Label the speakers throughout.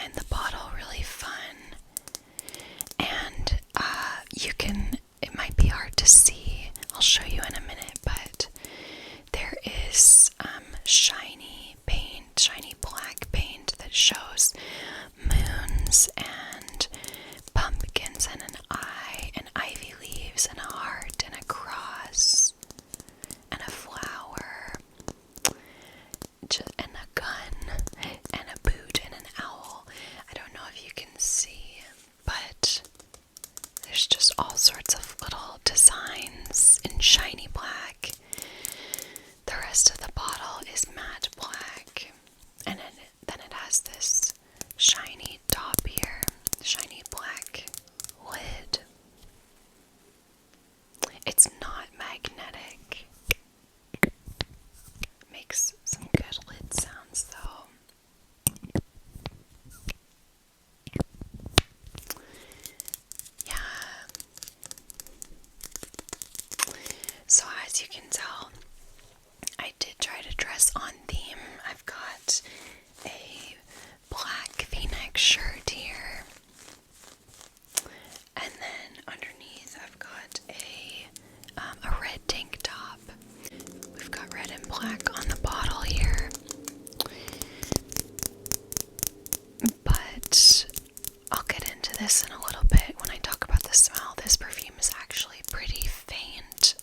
Speaker 1: find the bottle really fun. And it might be hard to see. I'll show you in a minute, but there is shiny paint, shiny black paint that shows moons and pumpkins and an eye and ivy leaves and a heart and a cross and a flower and a gun and a boot and an owl. I don't know if you can see, but there's just all sorts of little designs in shiny black. The rest of the bottle is matte black, and then it has this shiny top here, shiny black lid. It's not magnetic. Makes some good lid sounds though. Yeah. So as you can tell, I did try to dress on theme. I've got a black v-neck shirt here, and then underneath I've got a red tank top. We've got red and black on the bottle here, but I'll get into this in a little bit when I talk about the smell. This perfume is actually pretty faint.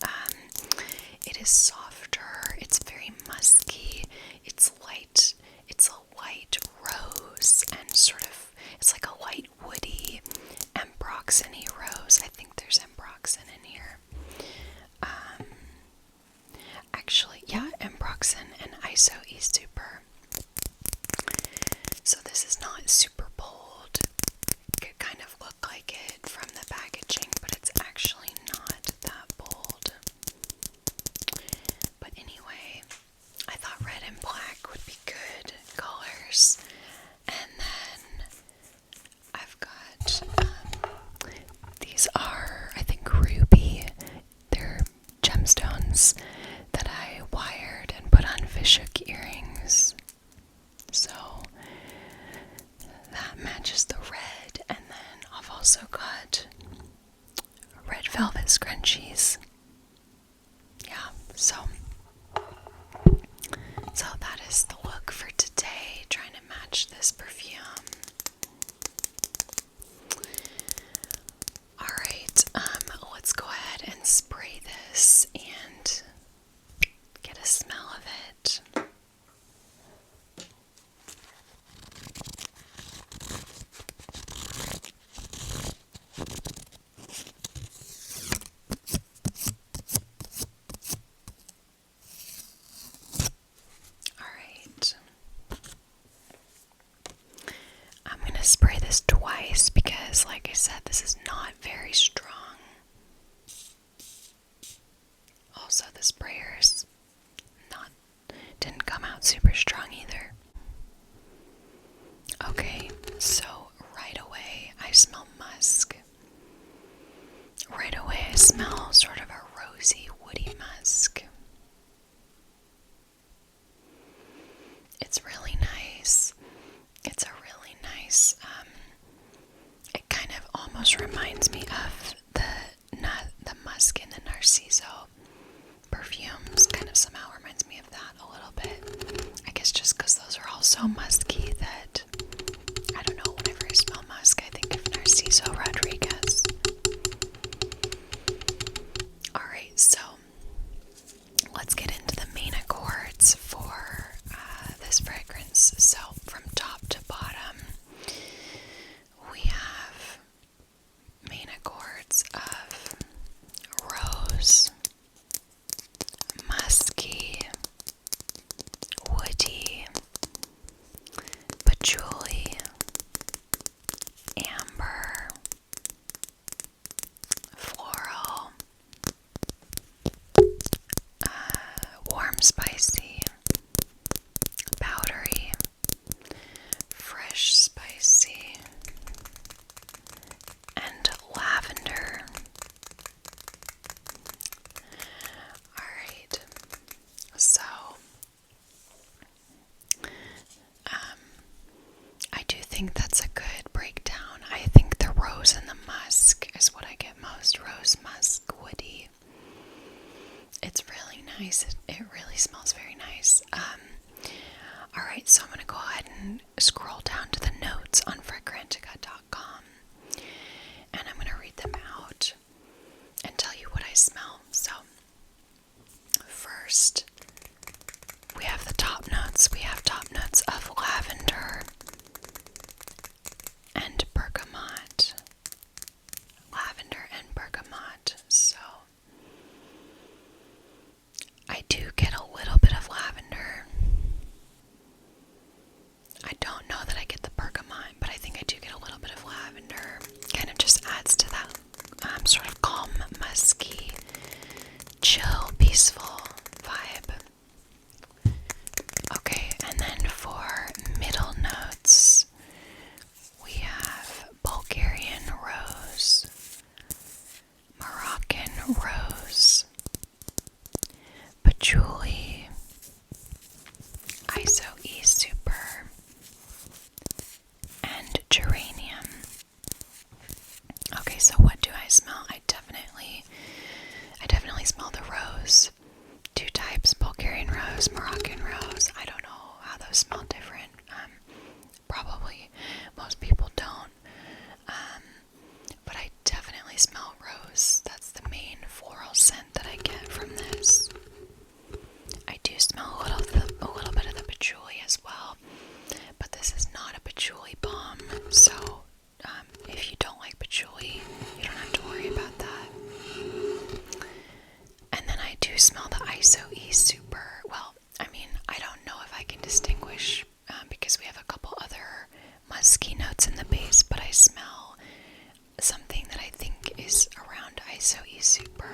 Speaker 1: It is softer, it's very musky, it's light, it's a light rose and it's like a light woody ambroxany rose. I think there's ambroxan in here. Actually, yeah, ambroxan and iso e-super. So this is not super bold. It could kind of look like it from the packaging, but it's actually not that bold. But anyway, I thought red and black would be good colors. And then I've got, these are, I think, ruby. They're gemstones that I wired and put on fishhook earrings. So that matches the red. And then I've also got red velvet scrunchies. Yeah, so that is the look for today, trying to match this perfume. Alright, let's go ahead and spray this and get a smell of it. Alright. I'm going to spray this twice because, like I said, this is not very strong. Also, the sprayers didn't come out super strong either. Okay, so right away I smell musk. Right away I smell sort of a rosy, woody musk. It's really nice. It's a really nice, it kind of almost reminds me of the think that's a good breakdown. I think the rose and the musk is what I get most. Rose, musk, woody. It's really nice. It really smells very nice. Alright, so I'm going to go ahead and scroll down to the notes on fragrantica.com, and I'm going to read them out and tell you what I smell. So, first, we have the top notes. We have top notes of lavender and bergamot. Lavender and bergamot. So, I do get a little bit of lavender. I don't know that I get the bergamot, but I think I do get a little bit of lavender. Kind of just adds to that sort of calm, musky, chill, peaceful vibe. Okay, and then for middle notes, we have Bulgarian rose, Moroccan rose, patchouli, ISO-E super, and geranium. Okay, so what do I smell? I definitely smell the rose. Two types, Bulgarian rose, Moroccan rose. I don't know how those smell different. Probably most people don't. But I definitely smell rose. That's the main floral scent that I get from this. I do smell a little bit of the patchouli as well, but this is not a patchouli bomb, so if you don't like patchouli, you don't have to worry about that. And then I do smell the ISO-E super. Well, I mean, I don't know if I can distinguish because we have a couple other musky notes in the base, but I smell something that I think is around ISO-E super.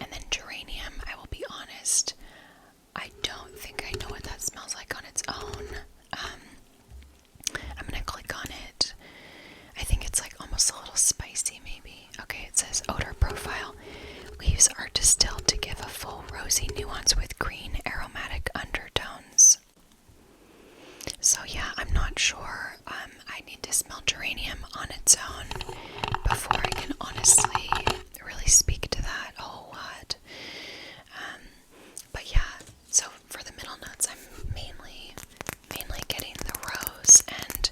Speaker 1: And then geranium, I will be honest, I don't think I know what that smells like on its own. I'm gonna click on it. I think it's like almost a little spicy maybe. Okay, it says odor profile. Leaves are distilled to give a full rosy nuance with green aromatic undertones. So yeah, I'm not sure. I need to smell geranium on its own before I can honestly really speak to that a whole lot. But yeah, so for the middle notes, I'm mainly getting the rose and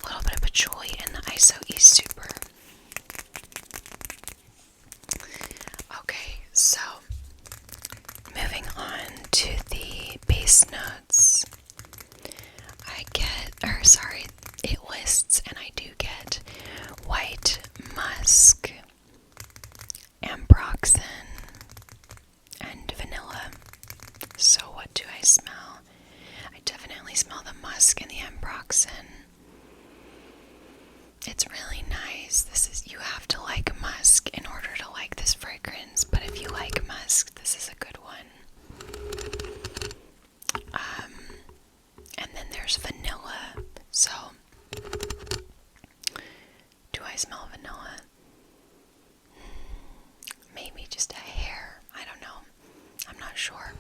Speaker 1: a little bit of patchouli and the ISO-E super. Okay, so moving on to the base notes, it lists, and I do get white musk, ambroxan, and vanilla. So what do I smell? I definitely smell the musk and the ambroxan. It's really nice. You have to like musk in order to like this fragrance, but if you like musk, this is a good one. And then there's vanilla. So, do I smell vanilla? Maybe just a hair. I don't know. I'm not sure.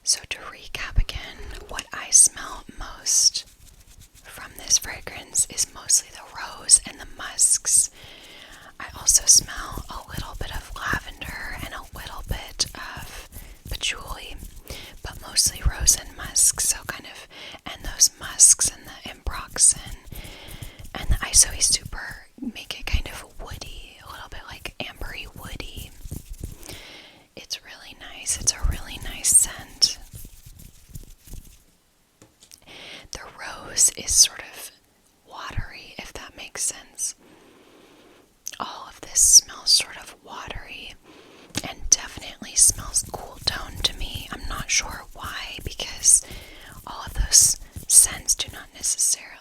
Speaker 1: So to recap again, what I smell most from this fragrance is mostly the rose and the musks. I also smell a little bit of lavender and a little bit of patchouli, but mostly rose and musk. So and those musks and the ambroxan and the ISO-E super make it kind of woody, a little bit like ambery woody. It's really nice. It's a really nice scent. The rose is sort of watery, if that makes sense. All of this smells sort of watery and definitely smells cool tone to me. I'm not sure why, because all of those scents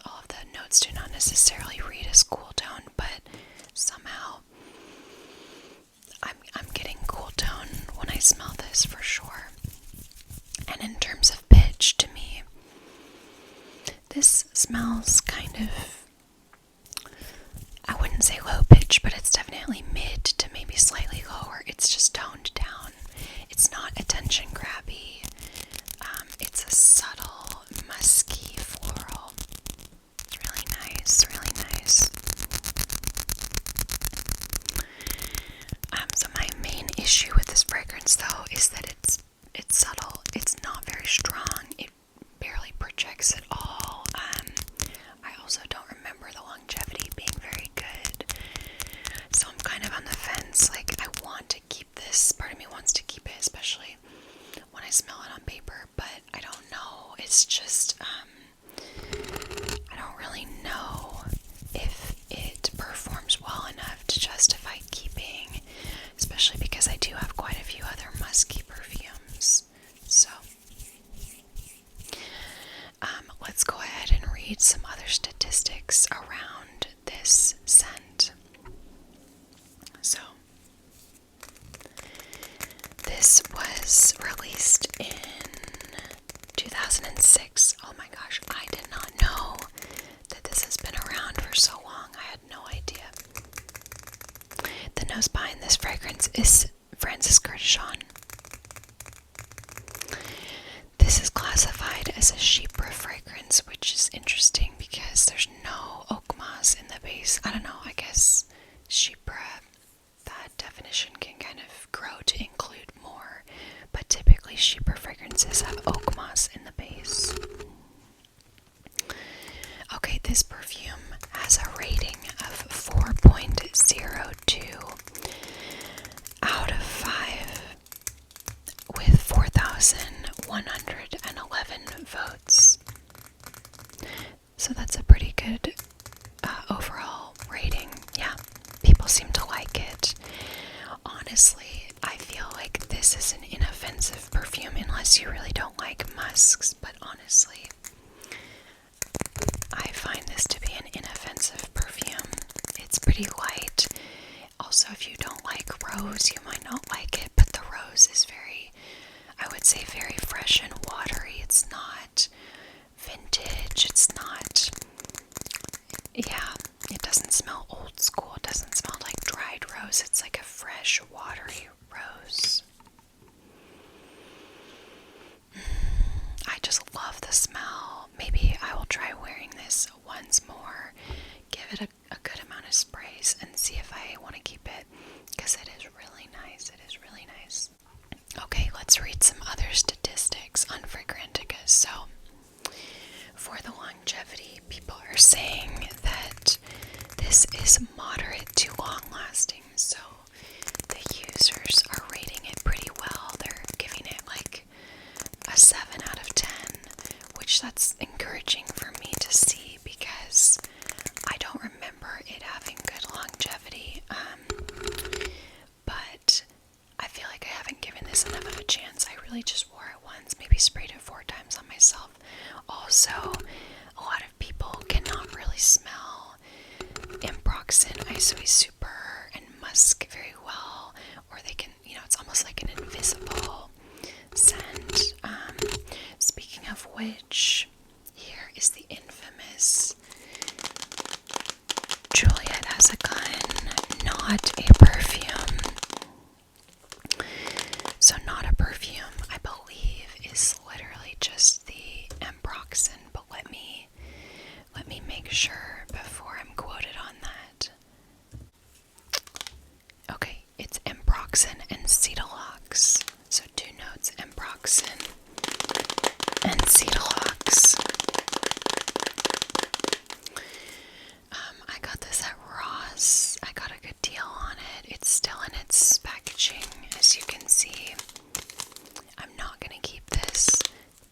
Speaker 1: all of the notes do not necessarily read as cool tone, but somehow I'm getting cool tone when I smell this for sure. And in terms of pitch, to me, this smells kind of, I wouldn't say low pitch, but it's definitely mid to maybe slightly lower. It's just toned down. It's not attention grabby. It's a subtle, musky floral. is that it's subtle. It's not very strong. It barely projects at all. I also don't remember the longevity being very good. So I'm kind of on the fence. Like, I want to keep this. Part of me wants to keep it, especially when I smell it on paper, but I don't know. It's just, I don't really know if it performs well enough to justify keeping, especially because I do have quite a few other musky perfumes. So, let's go ahead and read some other statistics around this scent. So, this was released in 2006. Oh my gosh, I did not know that this has been around for so long. I had no idea. The nose behind this fragrance is Francis Kurkdjian. This is classified as a chypre fragrance, which is interesting because there's no oak moss in the base. I don't know, I guess chypre, that definition can kind of grow to include more, but typically chypre fragrances have oak moss in the base. Okay, this perfume has a rating of 4.02 out of 5 with 4,111 votes. So that's a pretty good overall rating. Yeah, people seem to like it. Honestly, I feel like this is an inoffensive perfume unless you really don't like musks, but honestly, I find this to be an inoffensive perfume. It's pretty light. Also, if you don't like rose, you might not like it, but the rose is very, I would say, very fresh and watery. It's not vintage. It's not, yeah, it doesn't smell old school. It doesn't smell like dried rose. It's like a fresh, watery rose. I just love the smell. Maybe I will try wearing this once more, give it a good amount of sprays, and see if I want to keep it, because it is really nice. It is really nice. Okay, let's read some other statistics on Fragrantica. So, for the longevity, people are saying that this is moderate to long lasting. So, the users are rating it pretty well. They're giving it like a 7 out of 10, which that's encouraging for me to see because I don't remember it having good longevity. But I feel like I haven't given this enough of a chance. I really just wore it once, maybe sprayed it 4 times on myself. Also, a lot of people cannot really smell Improxen, Isoe Super, and Musk very well, or they can, it's almost like an invisible scent. Speaking of which, here is the infamous Juliette Has a Gun, not a perfume. So not a perfume, I believe, is literally just the Improxen, but let me make sure before I'm quoted on that. Okay, it's Improxen and Cetalox. So 2 notes, Improxen and Cetalox. I got this at Ross. I got a good deal on it. It's still in its packaging, as you can see. I'm not gonna keep this.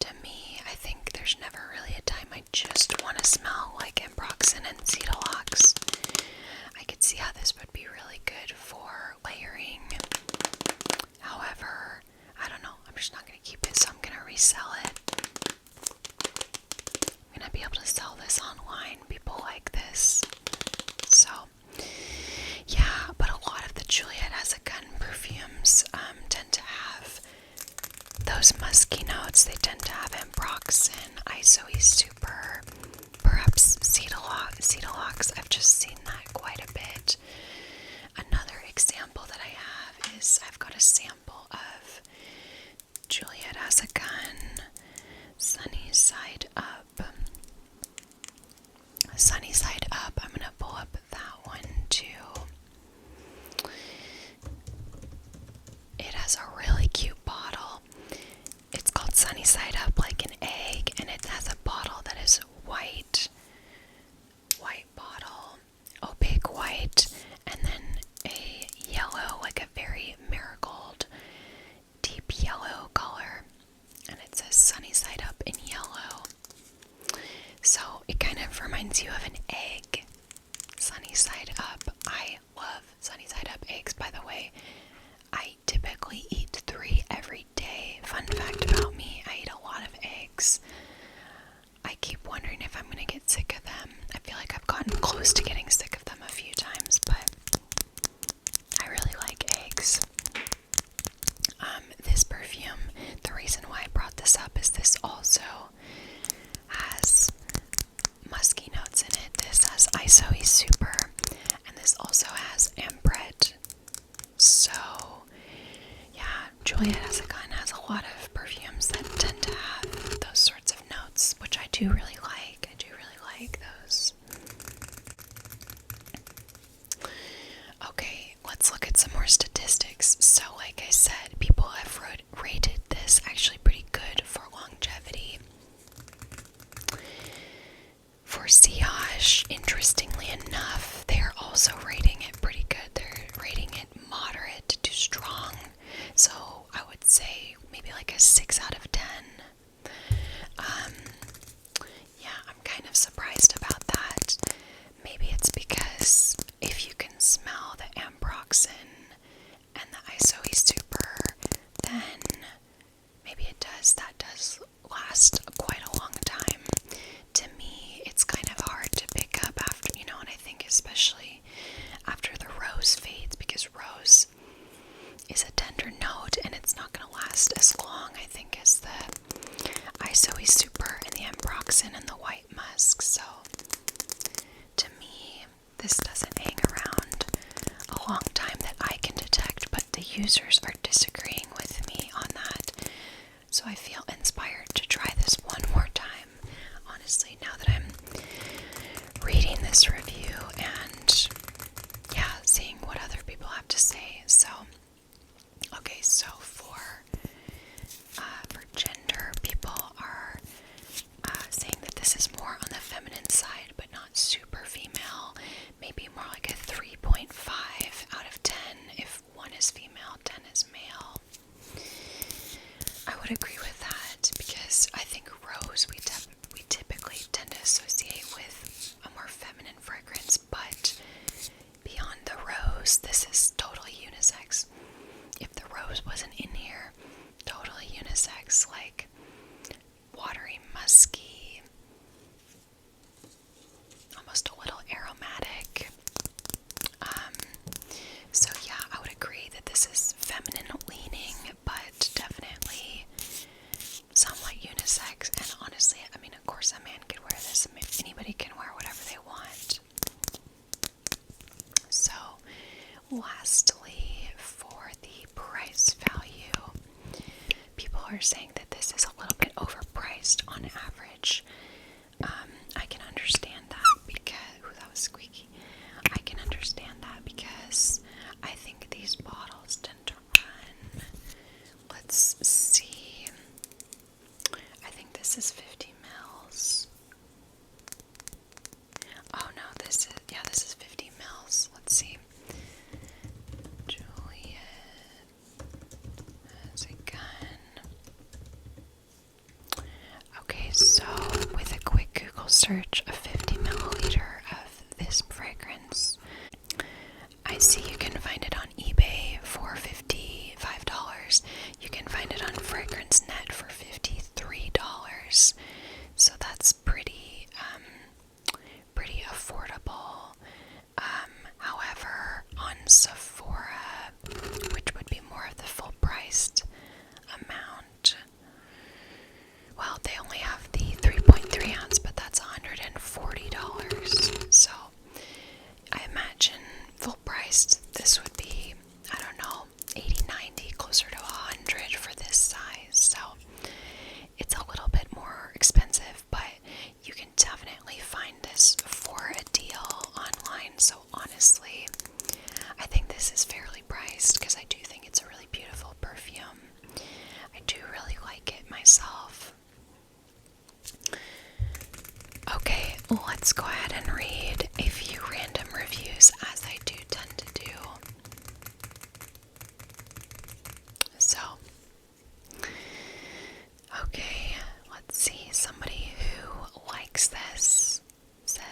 Speaker 1: To me, I think there's never really a time I just want to smell like Improxen and Cetalox. I could see how this would be really good for layering. However, I don't know. I'm just not gonna keep it, so reminds you of an egg. Sunny side up. I love sunny side up eggs, by the way. I typically eat 3 every day. Fun fact about me, I eat a lot of eggs. I keep wondering if I'm going to get sick of them. I feel like I've gotten close to getting sick of them a few times, but I really like eggs. This perfume, the reason why I brought this up is this also has musky notes in it. This has ISOE Super, and this also has Ambret. So, yeah, Juliette has a lot of perfumes that tend to have those sorts of notes, which I do really like. I do really like those. Okay, let's look at some more statistics. So, like I said, people have rated this actually pretty good for longevity. For sillage, interestingly enough, they're also rating it pretty good. They're rating it moderate to strong. So I would say maybe like a 6 out of 10. Yeah, I'm kind of surprised about that. Maybe it's because if you can smell the ambroxan and the ISOE Super, then maybe that does last quite a long time. To me, it's kind of hard to pick up after, and I think especially after the rose fades, because rose is a tender note and it's not going to last as long, I think, as the ISOE Super and the ambroxan and the white musk. So to me, this doesn't hang around a long time that I can detect, but the users are disagreeing with me on that. So I feel inspired to try this one more time, honestly, now that I'm reading this review and, yeah, seeing what other people have to say. So, okay, so for gender, people are saying that this is more on the feminine side, but not super female. Maybe more like a 3.5 out of 10 if 1 is female, 10 is male. I would agree with that, because I think rose we typically tend to associate with a more feminine fragrance, but beyond the rose, this is totally unisex. If the rose wasn't in here, totally unisex, like watery, musky, almost a little aromatic. So yeah, I would agree that this is feminine leaning, but definitely somewhat unisex. And honestly, I mean, of course a man could wear this. Anybody can wear whatever they want. So, lastly, for the price value, people are saying that this is a little bit overpriced on average. I can understand that because, that was squeaky. I can understand that because I think these bottles tend to run, let's see, I think this is 50 mils. Oh no, this is 50 mils. Let's see. Juliette has a gun. Okay, so with a quick Google search, a 50 milliliter of this fragrance, I see you can find it on eBay for $55. You can find it on Fragrance Net for $53. So that's pretty affordable. However, on Sephora, which would be more of the full-priced amount, well, they only have the 3.3 ounce, but that's $140. So I imagine full-priced, this would be, I don't know, 80, 90, closer to 100 for this size. So it's a little bit more expensive, but you can definitely find this for a deal online. So honestly, I think this is fairly priced because I do think it's a really beautiful perfume. I do really like it myself. Okay, let's go ahead and read a few random reviews, as I do tend to do. So, okay, let's see. Somebody who likes this says,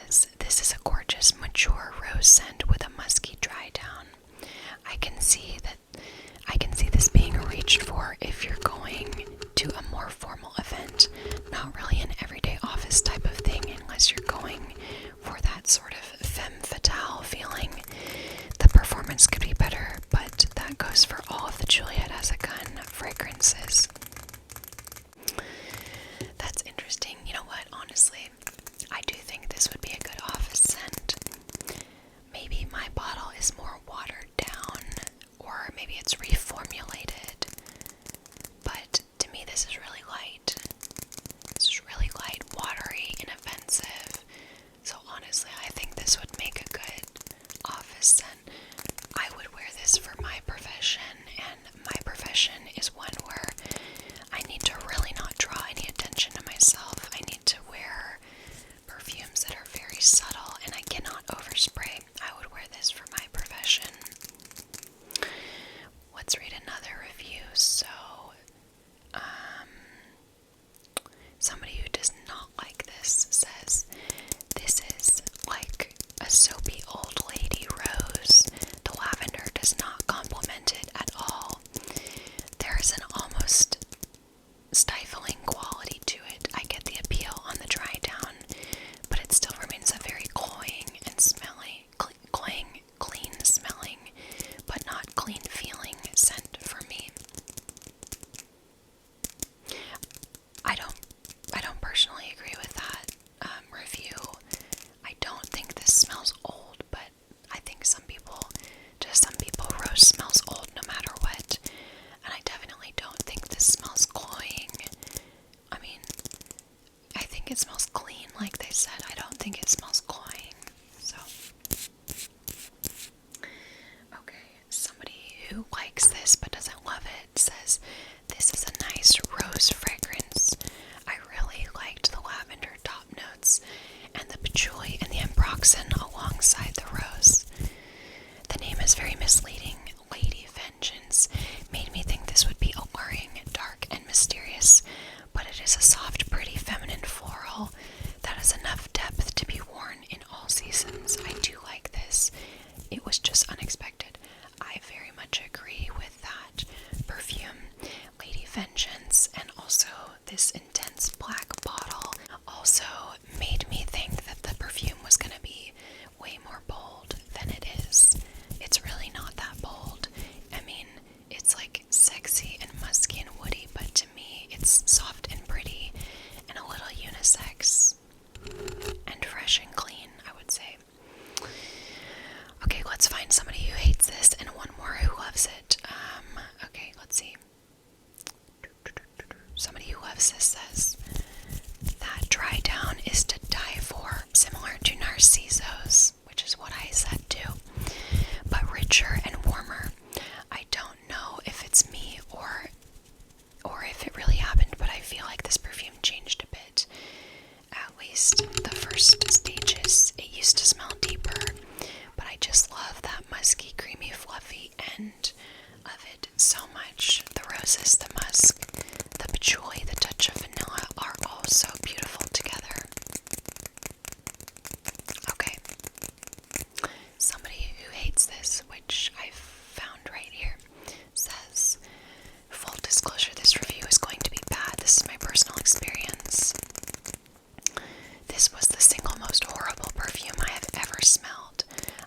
Speaker 1: this was the single most horrible perfume I have ever smelled.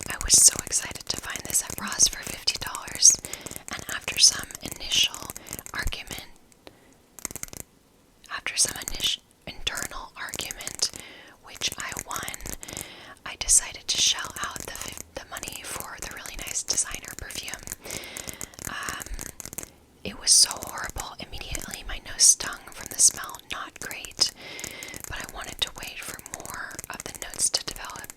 Speaker 1: I was so excited to find this at Ross for $50, and after some internal argument, which I won, I decided to shell out the money for the really nice designer perfume. It was so horrible. Immediately my nose stung from the smell. Not great, but I wanted to wait for more of the notes to develop.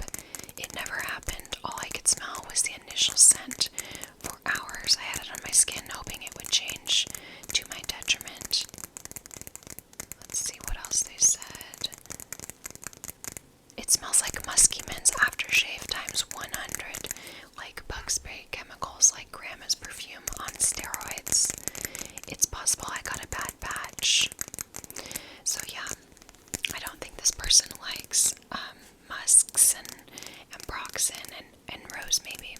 Speaker 1: It never happened. All I could smell was the initial scent. For hours I had it on my skin, hoping it would change, to my detriment. Let's see what else they said. It smells like Musky Men's aftershave times 100, like bug spray chemicals like Grandma's perfume on steroids. It's possible I got a bad batch. So yeah, I don't think this person likes musks and ambroxan and rose maybe.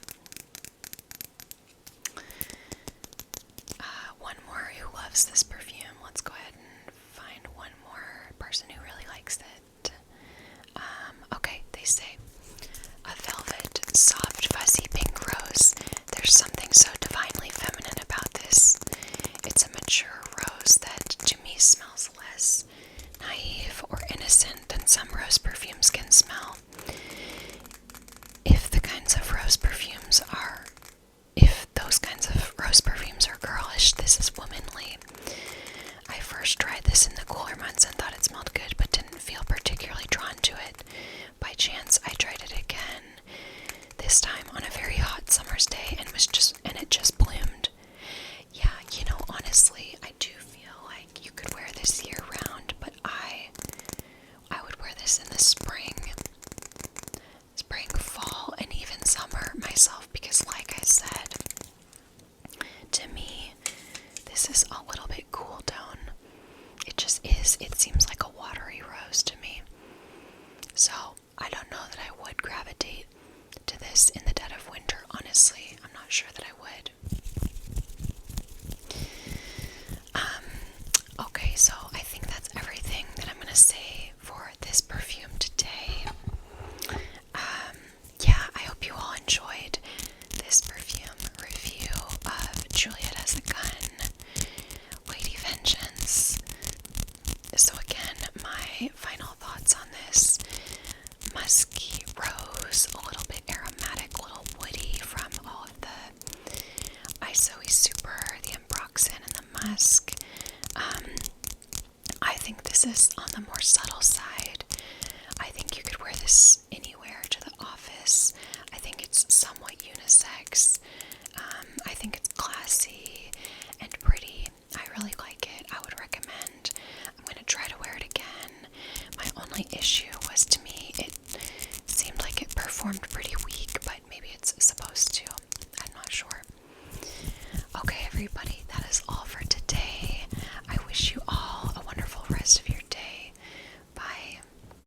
Speaker 1: One more who loves this perfume. Let's go ahead and find one more person who really likes it. Okay, they say, a velvet, soft, fuzzy pink rose. There's something so divinely feminine about this. It's a mature rose that, to me, smells less naive or innocent than some rose perfumes can smell. If those kinds of rose perfumes are girlish, this is womanly. I first tried this in the cooler months and thought it smelled good, but didn't feel particularly drawn to it. By chance, I tried it again, this time on a very hot summer's day, and it just bloomed. Yeah, honestly, I do feel like you could wear this year round, but I would wear this in the spring, fall, and even summer myself, because like I said, to me, this is a little bit cool tone. It just is. It seems like a watery rose to me. So, I don't know that I would gravitate to this in the dead of winter, honestly. I'm not sure that I would. Okay, so I think that's everything that I'm going to say for this perfume today. Yeah, I hope you all enjoyed this perfume review of Juliette Has a Gun, Lady Vengeance. So again, my final thoughts on this: musky rose, a little bit aromatic, a little woody from all of the Isoe Super, the ambroxan, and the musk. I think this is on the more subtle side.